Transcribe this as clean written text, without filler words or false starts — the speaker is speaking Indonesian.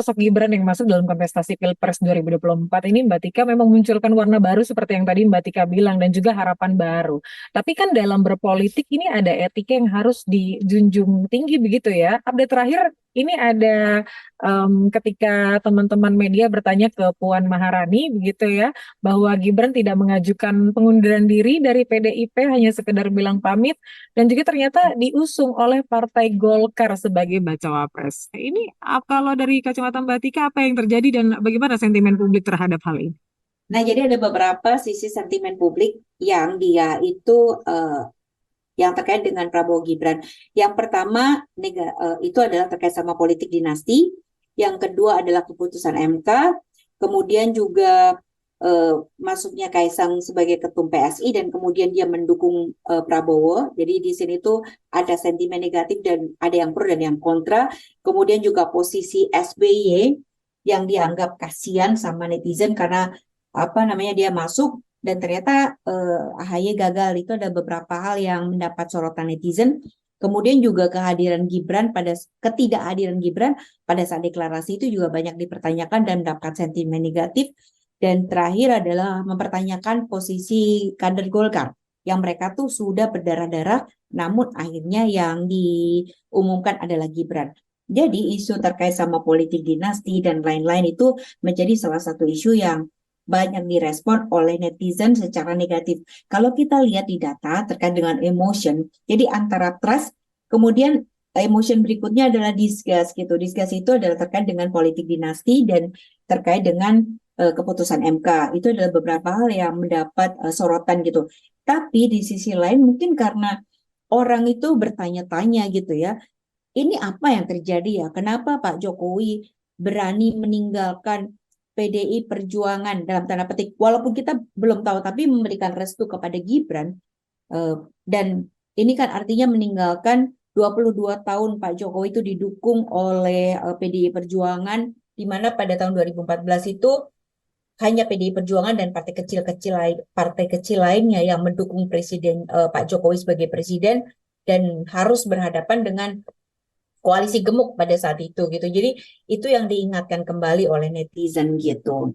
sosok Gibran yang masuk dalam kontestasi Pilpres 2024 ini Mbak Tika memang munculkan warna baru seperti yang tadi Mbak Tika bilang dan juga harapan baru. Tapi kan dalam berpolitik ini ada etika yang harus dijunjung tinggi begitu ya. Update terakhir ini ada ketika teman-teman media bertanya ke Puan Maharani begitu ya bahwa Gibran tidak mengajukan pengunduran diri dari PDIP hanya sekedar bilang pamit dan juga ternyata diusung oleh Partai Golkar sebagai bacawa pres. Ini kalau dari kacamata Mbak Tika apa yang terjadi dan bagaimana sentimen publik terhadap hal ini? Nah, jadi ada beberapa sisi sentimen publik yang dia itu eh, yang terkait dengan Prabowo Gibran. Yang pertama itu adalah terkait sama politik dinasti. Yang kedua adalah keputusan MK. Kemudian juga eh, masuknya Kaisang sebagai ketum PSI dan kemudian dia mendukung Prabowo. Jadi di sini tuh ada sentimen negatif dan ada yang pro dan yang kontra. Kemudian juga posisi SBY yang dianggap kasihan sama netizen karena apa namanya dia masuk dan ternyata AHY gagal. Itu ada beberapa hal yang mendapat sorotan netizen. Kemudian juga ketidakhadiran Gibran pada saat deklarasi itu juga banyak dipertanyakan dan mendapat sentimen negatif. Dan terakhir adalah mempertanyakan posisi kader Golkar yang mereka tuh sudah berdarah-darah, namun akhirnya yang diumumkan adalah Gibran. Jadi isu terkait sama politik dinasti dan lain-lain itu menjadi salah satu isu yang banyak direspon oleh netizen secara negatif. Kalau kita lihat di data terkait dengan emotion, jadi antara trust, kemudian emotion berikutnya adalah disgust gitu. Disgust itu adalah terkait dengan politik dinasti dan terkait dengan keputusan MK. Itu adalah beberapa hal yang mendapat sorotan gitu. Tapi di sisi lain mungkin karena orang itu bertanya-tanya gitu ya, ini apa yang terjadi ya? Kenapa Pak Jokowi berani meninggalkan PDI Perjuangan dalam tanda petik, walaupun kita belum tahu, tapi memberikan restu kepada Gibran. Dan ini kan artinya meninggalkan 22 tahun Pak Jokowi itu didukung oleh PDI Perjuangan, di mana pada tahun 2014 itu hanya PDI Perjuangan dan partai kecil lainnya yang mendukung Presiden Pak Jokowi sebagai presiden dan harus berhadapan dengan koalisi gemuk pada saat itu gitu. Jadi itu yang diingatkan kembali oleh netizen gitu.